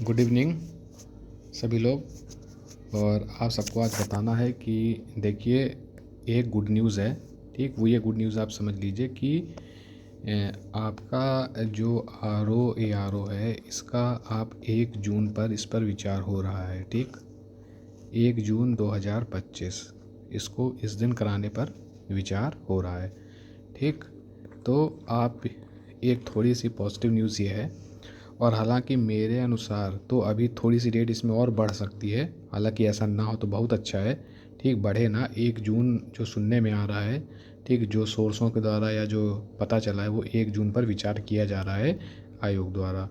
Good evening सभी लोग। और आप सबको आज बताना है कि देखिए, एक गुड न्यूज़ है। ठीक, वो ये गुड न्यूज़ आप समझ लीजिए कि आपका जो आर ओ है, इसका आप 1 जून पर इस पर विचार हो रहा है। ठीक, 1 जून 2025 इसको इस दिन कराने पर विचार हो रहा है। ठीक, तो आप एक थोड़ी सी पॉजिटिव न्यूज़ ये है। और हालांकि मेरे अनुसार तो अभी थोड़ी सी डेट इसमें और बढ़ सकती है। हालांकि ऐसा ना हो तो बहुत अच्छा है। ठीक, बढ़े ना। 1 जून जो सुनने में आ रहा है, ठीक, जो सोर्सों के द्वारा या जो पता चला है, वो 1 जून पर विचार किया जा रहा है आयोग द्वारा।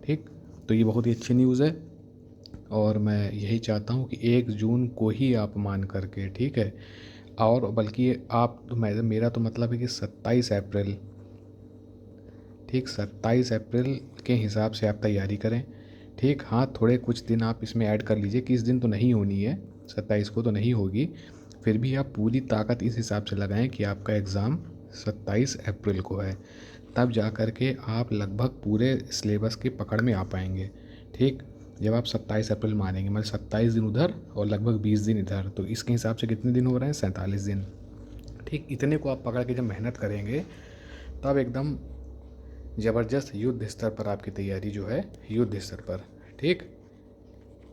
ठीक, तो ये बहुत ही अच्छी न्यूज़ है। और मैं यही चाहता हूँ कि 1 जून को ही आप मान करके, ठीक है, और बल्कि आप तो मेरा तो मतलब है कि 27 अप्रैल, ठीक, 27 अप्रैल के हिसाब से आप तैयारी करें। ठीक, हाँ, थोड़े कुछ दिन आप इसमें ऐड कर लीजिए कि इस दिन तो नहीं होनी है, 27 को तो नहीं होगी। फिर भी आप पूरी ताकत इस हिसाब से लगाएं कि आपका एग्ज़ाम 27 अप्रैल को है। तब जा कर के आप लगभग पूरे सिलेबस की पकड़ में आ पाएंगे। ठीक, जब आप 27 अप्रैल मानेंगे, मतलब 27 दिन उधर और लगभग 20 दिन इधर, तो इसके हिसाब से कितने दिन हो रहे हैं? 47 दिन। ठीक, इतने को आप पकड़ के जब मेहनत करेंगे, तब एकदम ज़बरदस्त युद्ध स्तर पर आपकी तैयारी जो है, युद्ध स्तर पर, ठीक,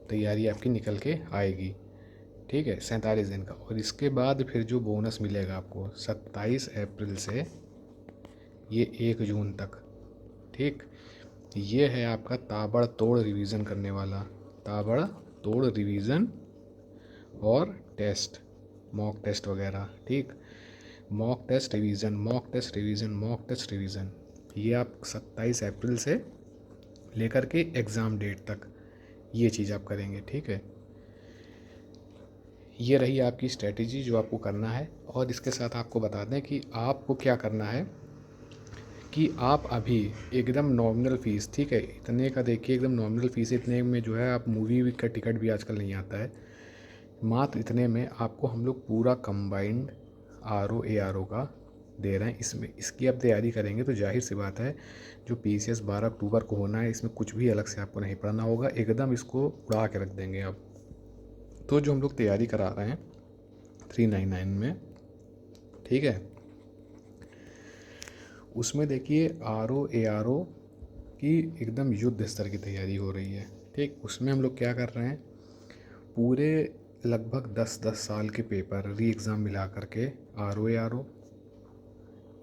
तैयारी आपकी निकल के आएगी। ठीक है, 47 दिन का। और इसके बाद फिर जो बोनस मिलेगा आपको 27 अप्रैल से ये 1 जून तक, ठीक, ये है आपका ताबड़तोड़ रिवीजन करने वाला, ताबड़तोड़ रिवीजन और टेस्ट, मॉक टेस्ट वगैरह। ठीक, mock test revision, mock test revision, mock test revision, ये आप 27 अप्रैल से लेकर के एग्ज़ाम डेट तक ये चीज़ आप करेंगे। ठीक है, ये रही आपकी स्ट्रेटेजी जो आपको करना है। और इसके साथ आपको बता दें कि आपको क्या करना है कि आप अभी एकदम नॉमिनल फ़ीस, ठीक है, इतने का देखिए, एकदम नॉमिनल फ़ीस, इतने में जो है आप मूवी का टिकट भी आजकल नहीं आता है। मात्र इतने में आपको हम लोग पूरा कंबाइंड आर ओ का दे रहे हैं। इसमें इसकी आप तैयारी करेंगे तो जाहिर सी बात है, जो PCS 12 अक्टूबर को होना है, इसमें कुछ भी अलग से आपको नहीं पढ़ना होगा, एकदम इसको उड़ा के रख देंगे आप। तो जो हम लोग तैयारी करा रहे हैं 399 में, ठीक है, उसमें देखिए आर ओ की एकदम युद्ध स्तर की तैयारी हो रही है। ठीक, उसमें हम लोग क्या कर रहे हैं, पूरे लगभग 10-10 साल के पेपर री एग्ज़ाम मिला करके आर ओ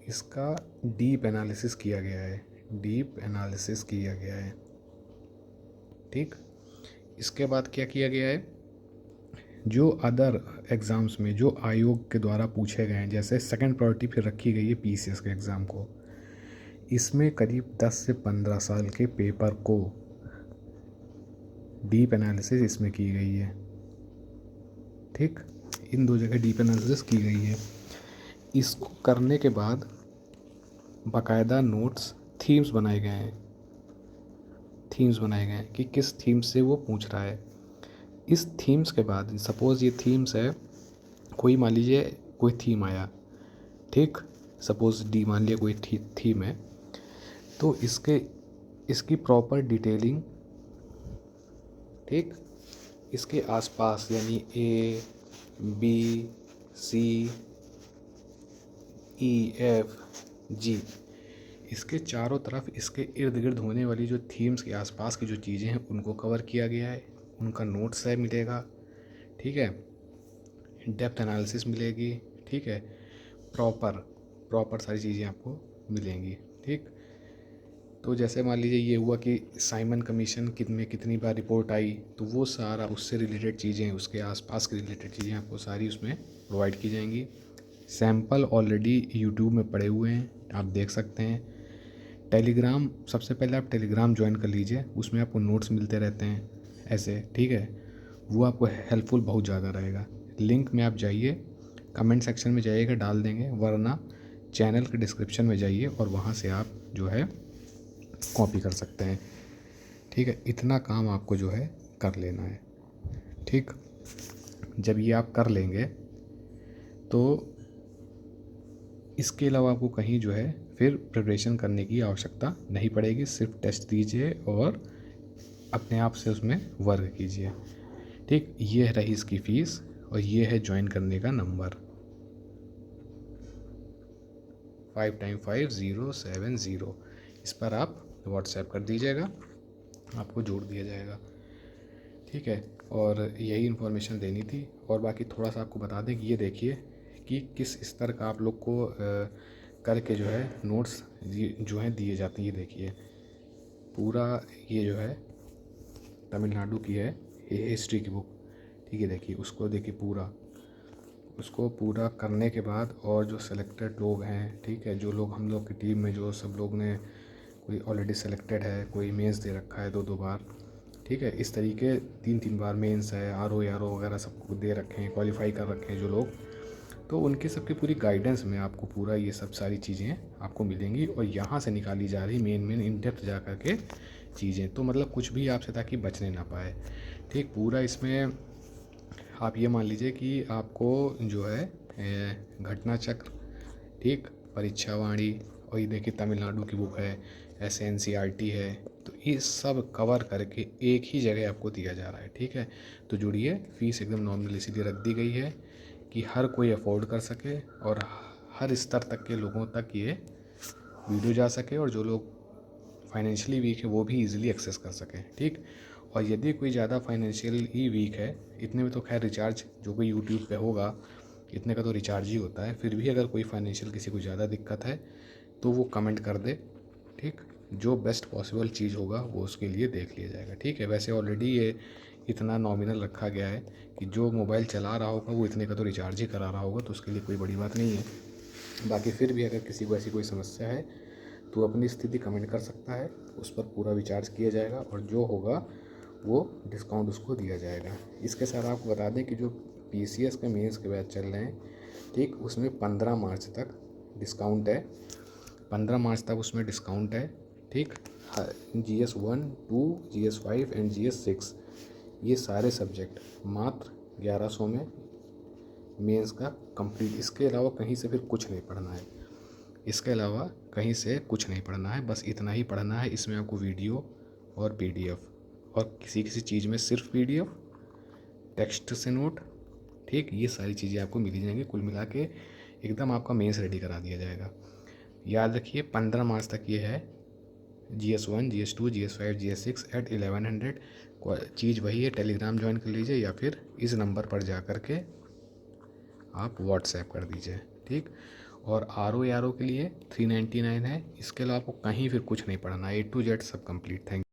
इसका डीप एनालिसिस किया गया है, डीप एनालिसिस किया गया है। ठीक, इसके बाद क्या किया गया है, जो अदर एग्ज़ाम्स में जो आयोग के द्वारा पूछे गए हैं, जैसे सेकंड प्रायोरिटी फिर रखी गई है PCS के एग्ज़ाम को, इसमें करीब 10 से 15 साल के पेपर को डीप एनालिसिस इसमें की गई है। ठीक, इन दो जगह डीप एनालिसिस की गई है। इसको करने के बाद बाकायदा नोट्स, थीम्स बनाए गए हैं, थीम्स बनाए गए हैं कि किस थीम से वो पूछ रहा है। इस थीम्स के बाद सपोज़ ये थीम्स है, कोई मान लीजिए कोई थीम आया, ठीक, सपोज़ डी मान लिया कोई थीम है, तो इसकी प्रॉपर डिटेलिंग, ठीक, इसके आसपास यानी ABCEFG, इसके चारों तरफ, इसके इर्द गिर्द होने वाली जो थीम्स के आसपास की जो चीज़ें हैं, उनको कवर किया गया है, उनका नोट्स है मिलेगा। ठीक है, डेप्थ एनालिसिस मिलेगी। ठीक है, प्रॉपर सारी चीज़ें आपको मिलेंगी। ठीक, तो जैसे मान लीजिए ये हुआ कि साइमन कमीशन में कितनी बार रिपोर्ट आई, तो वो सारा उससे रिलेटेड चीज़ें, उसके आसपास की रिलेटेड चीज़ें आपको सारी उसमें प्रोवाइड की जाएंगी। सैम्पल ऑलरेडी यूट्यूब में पड़े हुए हैं, आप देख सकते हैं। टेलीग्राम, सबसे पहले आप टेलीग्राम ज्वाइन कर लीजिए, उसमें आपको नोट्स मिलते रहते हैं ऐसे। ठीक है, वो आपको हेल्पफुल बहुत ज़्यादा रहेगा। लिंक में आप जाइए, कमेंट सेक्शन में जाइएगा, डाल देंगे, वरना चैनल के डिस्क्रिप्शन में जाइए और वहाँ से आप जो है कॉपी कर सकते हैं। ठीक है, इतना काम आपको जो है कर लेना है। ठीक, जब ये आप कर लेंगे तो इसके अलावा आपको कहीं जो है फिर प्रिपरेशन करने की आवश्यकता नहीं पड़ेगी। सिर्फ टेस्ट दीजिए और अपने आप से उसमें वर्क कीजिए। ठीक, ये रही इसकी फ़ीस और ये है ज्वाइन करने का नंबर 5 टाइम 5 0 7 0। इस पर आप व्हाट्सएप कर दीजिएगा, आपको जोड़ दिया जाएगा। ठीक है, और यही इन्फॉर्मेशन देनी थी। और बाकी थोड़ा सा आपको बता दें कि ये देखिए कि किस स्तर का आप लोग को करके जो है नोट्स जो हैं दिए जाते हैं। ये देखिए पूरा ये जो है तमिलनाडु की है हिस्ट्री की बुक। ठीक है, देखिए उसको देखिए उसको पूरा करने के बाद और जो सिलेक्टेड लोग हैं, ठीक है, जो लोग हम लोग की टीम में जो सब लोग ने कोई ऑलरेडी सिलेक्टेड है, कोई मेंस दे रखा है 2-2 बार, ठीक है, इस तरीके 3-3 बार मेंस है, आर ओ वगैरह सबको दे रखे हैं, क्वालिफाई कर रखे हैं जो लोग, तो उनके सबकी पूरी गाइडेंस में आपको पूरा ये सब सारी चीज़ें आपको मिलेंगी और यहाँ से निकाली जा रही मेन इन डेप्थ जा कर के चीज़ें। तो मतलब कुछ भी आपसे ताकि बचने ना पाए। ठीक, पूरा इसमें आप ये मान लीजिए कि आपको जो है घटना चक्र, ठीक, परीक्षावाणी, और ये देखिए तमिलनाडु की बुक है, SNCERT है, तो ये सब कवर करके एक ही जगह आपको दिया जा रहा है। ठीक है, तो जुड़िए। फ़ीस एकदम नॉमिनल इसीलिए रख दी गई है कि हर कोई अफोर्ड कर सके और हर स्तर तक के लोगों तक ये वीडियो जा सके और जो लोग फाइनेंशियली वीक है वो भी इजीली एक्सेस कर सकें। ठीक, और यदि कोई ज़्यादा फाइनेंशियली वीक है, इतने में तो खैर रिचार्ज जो कोई यूट्यूब पे होगा इतने का तो रिचार्ज ही होता है, फिर भी अगर कोई फाइनेंशियल किसी को ज़्यादा दिक्कत है तो वो कमेंट कर दे। ठीक, जो बेस्ट पॉसिबल चीज़ होगा वो उसके लिए देख लिया जाएगा। ठीक है, वैसे ऑलरेडी ये इतना नॉमिनल रखा गया है कि जो मोबाइल चला रहा होगा वो इतने का तो रिचार्ज ही करा रहा होगा, तो उसके लिए कोई बड़ी बात नहीं है। बाकी फिर भी अगर किसी को ऐसी कोई समस्या है तो अपनी स्थिति कमेंट कर सकता है, उस पर पूरा विचार किया जाएगा और जो होगा वो डिस्काउंट उसको दिया जाएगा। इसके साथ आपको बता दें कि जो PCS के मेंस के बैच चल रहे हैं, ठीक, उसमें 15 मार्च तक डिस्काउंट है। 15 मार्च तक उसमें डिस्काउंट है। ठीक, GS 1, 2, GS 5 एंड GS 6 ये सारे सब्जेक्ट मात्र 1100 में मेंस का कंप्लीट। इसके अलावा कहीं से फिर कुछ नहीं पढ़ना है, इसके अलावा कहीं से कुछ नहीं पढ़ना है, बस इतना ही पढ़ना है। इसमें आपको वीडियो और PDF और किसी किसी चीज़ में सिर्फ PDF, टेक्स्ट से नोट, ठीक, ये सारी चीज़ें आपको मिली जाएंगी। कुल मिला के एकदम आपका मेंस रेडी करा दिया जाएगा। याद रखिए 15 मार्च तक ये है। GS 1, GS 2, GS 5, GS 6 at 1100। चीज़ वही है, टेलीग्राम ज्वाइन कर लीजिए या फिर इस नंबर पर जा कर के आप व्हाट्सएप कर दीजिए। ठीक, और RO के लिए 399 है। इसके अलावा आपको कहीं फिर कुछ नहीं पढ़ना, A to Z सब कंप्लीट। थैंक